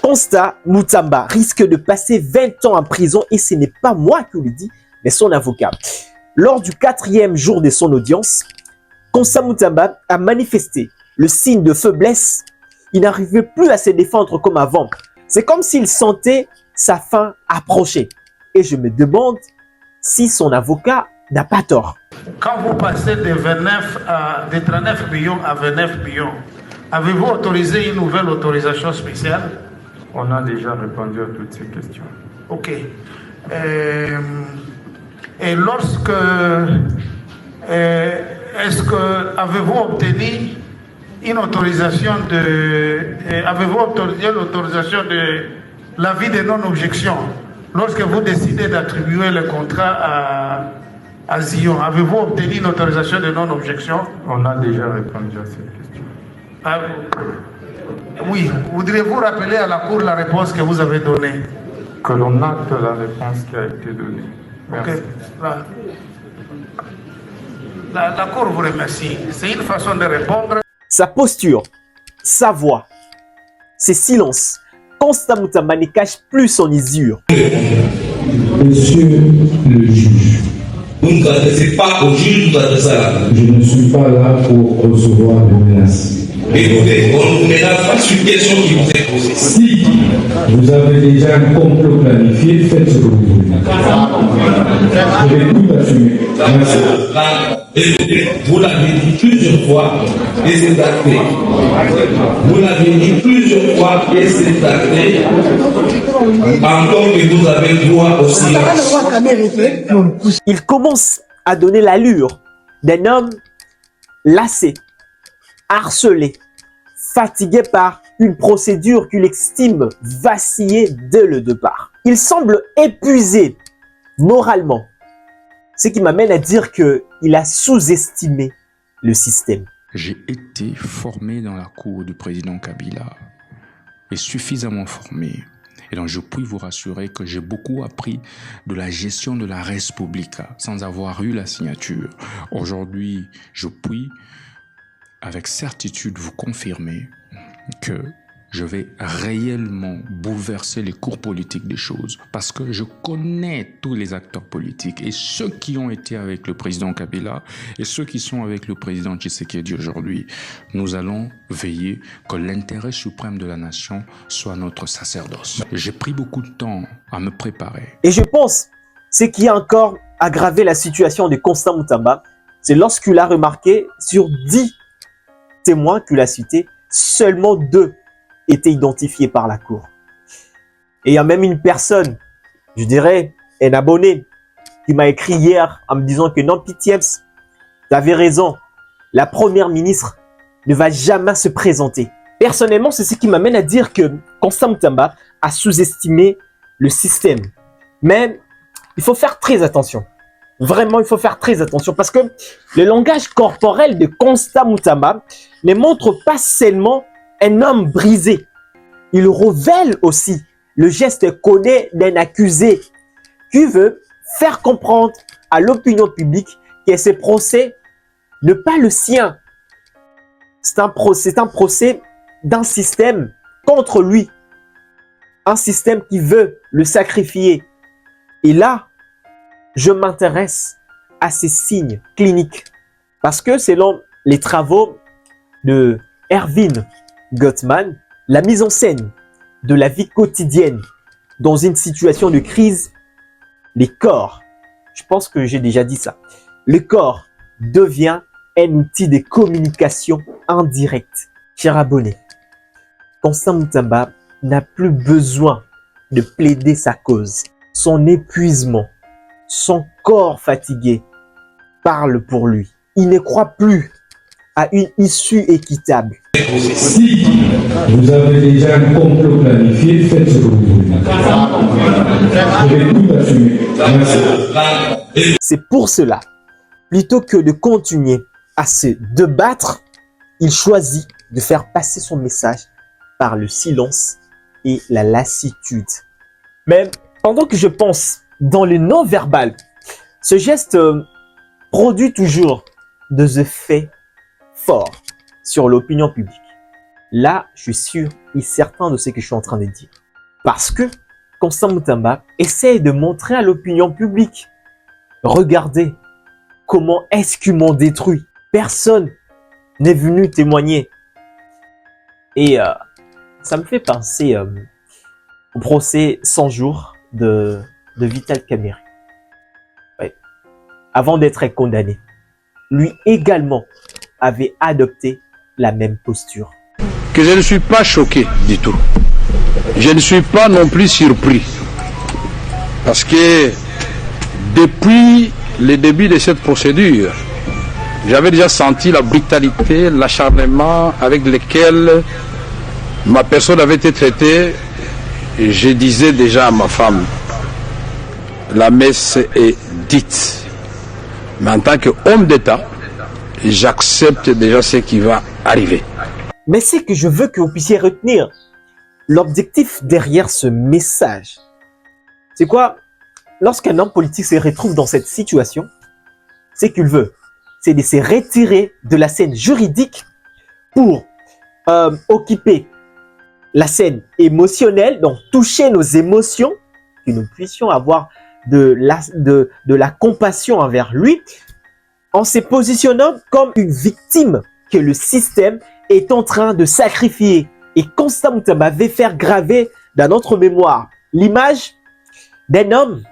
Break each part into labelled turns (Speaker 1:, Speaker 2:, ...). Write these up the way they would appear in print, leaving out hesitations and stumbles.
Speaker 1: Constant Mutamba risque de passer 20 ans en prison et ce n'est pas moi qui le dis, mais son avocat. Lors du 4e jour de son audience, Constant Mutamba a manifesté le signe de faiblesse. Il n'arrivait plus à se défendre comme avant. C'est comme s'il sentait sa fin approcher. Et je me demande si son avocat n'a pas tort.
Speaker 2: Quand vous passez de 39 millions à 29 millions, avez-vous autorisé une nouvelle autorisation spéciale?
Speaker 3: On a déjà répondu à toutes ces questions.
Speaker 2: Ok. Et lorsque... est-ce que avez-vous obtenu une autorisation avez-vous obtenu l'autorisation de l'avis de non-objection lorsque vous décidez d'attribuer le contrat à Zion? Avez-vous obtenu une autorisation de non-objection?
Speaker 3: On a déjà répondu à cette question.
Speaker 2: Ah, oui. Voudriez-vous rappeler à la Cour la réponse que vous avez donnée?
Speaker 3: Que l'on acte la réponse qui a été donnée. Merci.
Speaker 2: Okay. La Cour vous remercie. C'est une façon de répondre.
Speaker 1: Sa posture, sa voix, ses silences. Constant Mutamba ne cache plus son usure.
Speaker 4: Monsieur le juge,
Speaker 5: vous ne vous adressez pas au juge, vous adressez à la Cour.
Speaker 4: je ne suis pas là pour recevoir des menaces.
Speaker 5: Écoutez, on ne vous menace pas sur une question qui vous est posée.
Speaker 4: Si vous avez déjà un complot planifié, faites ce que vous voulez. Je vais tout assumer. Merci.
Speaker 5: Écoutez, vous l'avez dit plusieurs fois et c'est acté. Vous l'avez dit plusieurs fois et c'est acté. Encore que vous avez droit au silence.
Speaker 1: Il commence à donner l'allure d'un homme lassé, harcelé, fatigué par une procédure qu'il estime vaciller dès le départ. Il semble épuisé moralement, ce qui m'amène à dire qu'il a sous-estimé le système.
Speaker 6: J'ai été formé dans la cour du président Kabila et suffisamment formé. Et donc je puis vous rassurer que j'ai beaucoup appris de la gestion de la Res Publica sans avoir eu la signature. Aujourd'hui, je puis avec certitude vous confirmer que je vais réellement bouleverser les cours politiques des choses parce que je connais tous les acteurs politiques et ceux qui ont été avec le président Kabila et ceux qui sont avec le président Tshisekedi aujourd'hui. Nous allons veiller que l'intérêt suprême de la nation soit notre sacerdoce. J'ai pris beaucoup de temps à me préparer.
Speaker 1: Et je pense, ce qui a encore aggravé la situation de Constant Mutamba, c'est lorsqu'il a remarqué sur 10 témoins qu'il a cités, seulement 2 étaient identifiés par la Cour. Et il y a même une personne, je dirais un abonné, qui m'a écrit hier en me disant que non, Pitieps, tu avais raison, la première ministre ne va jamais se présenter. Personnellement, c'est ce qui m'amène à dire que Constant Mutamba a sous-estimé le système. Mais il faut faire très attention. Vraiment, il faut faire très attention parce que le langage corporel de Constant Mutamba ne montre pas seulement un homme brisé. Il révèle aussi le geste codé d'un accusé qui veut faire comprendre à l'opinion publique que ce procès n'est pas le sien. C'est un procès d'un système contre lui. Un système qui veut le sacrifier. Et là, je m'intéresse à ces signes cliniques parce que selon les travaux de Erwin Gottman, la mise en scène de la vie quotidienne dans une situation de crise, les corps, je pense que j'ai déjà dit ça, le corps devient un outil de communication indirecte. Cher abonné, Constant Mutamba n'a plus besoin de plaider sa cause. Son épuisement, son corps fatigué parle pour lui. Il ne croit plus à une issue équitable.
Speaker 4: Si vous avez déjà un complot planifié, faites ce que vous voulez. Je vais tout assumer. Merci.
Speaker 1: C'est pour cela, plutôt que de continuer à se débattre, il choisit de faire passer son message par le silence et la lassitude. Mais pendant que je pense dans le non-verbal, ce geste produit toujours des effets forts sur l'opinion publique. Là, je suis sûr est certain de ce que je suis en train de dire. Parce que Constant Mutamba essaie de montrer à l'opinion publique, regardez comment est-ce qu'ils m'ont détruit. Personne n'est venu témoigner. Et ça me fait penser au procès 100 jours de Vital Kamerhe. Ouais. Avant d'être condamné, lui également avait adopté la même posture.
Speaker 7: Que je ne suis pas choqué du tout. Je ne suis pas non plus surpris. Parce que depuis le début de cette procédure, j'avais déjà senti la brutalité, l'acharnement avec lequel ma personne avait été traitée. Et je disais déjà à ma femme, la messe est dite. Mais en tant qu'homme d'État, j'accepte déjà ce qui va arriver.
Speaker 1: Mais c'est que je veux que vous puissiez retenir l'objectif derrière ce message. C'est quoi? Lorsqu'un homme politique se retrouve dans cette situation, c'est qu'il veut, c'est de se retirer de la scène juridique pour occuper la scène émotionnelle, donc toucher nos émotions, que nous puissions avoir de la compassion envers lui, en se positionnant comme une victime que le système est en train de sacrifier. Et Constant Mutamba va faire graver dans notre mémoire l'image d'un homme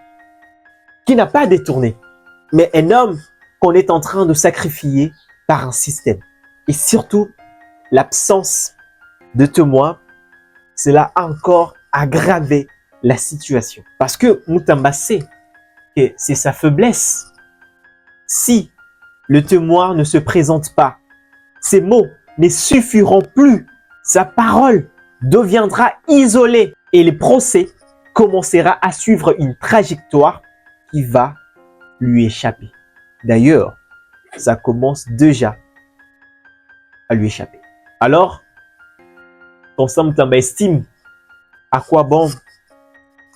Speaker 1: qui n'a pas détourné, mais un homme qu'on est en train de sacrifier par un système. Et surtout, l'absence de témoins, cela a encore aggravé la situation. Parce que Mutamba sait que c'est sa faiblesse. Si le témoin ne se présente pas, ses mots ne suffiront plus. Sa parole deviendra isolée et le procès commencera à suivre une trajectoire qui va lui échapper. D'ailleurs, ça commence déjà à lui échapper. Alors, Constant Mutamba estime à quoi bon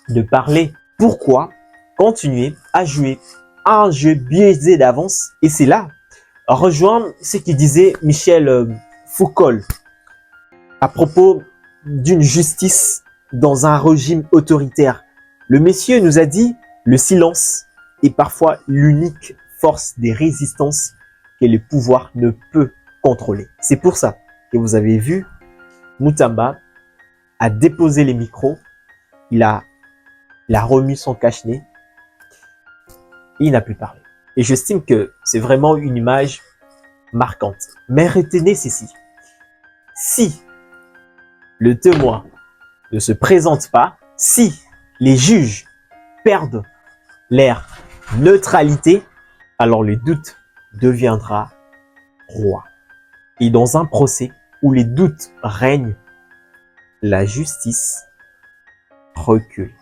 Speaker 1: de parler. Pourquoi continuer à jouer un jeu biaisé d'avance? Et c'est là, rejoindre ce que disait Michel Foucault à propos d'une justice dans un régime autoritaire. Le monsieur nous a dit, le silence est parfois l'unique force des résistances que le pouvoir ne peut contrôler. C'est pour ça que vous avez vu, Mutamba a déposé les micros, il a remis son cache-nez, et il n'a plus parlé. Et j'estime que c'est vraiment une image marquante. Mais retenez ceci, si le témoin ne se présente pas, si les juges perdent leur neutralité, alors le doute deviendra roi. Et dans un procès où les doutes règnent, la justice recule.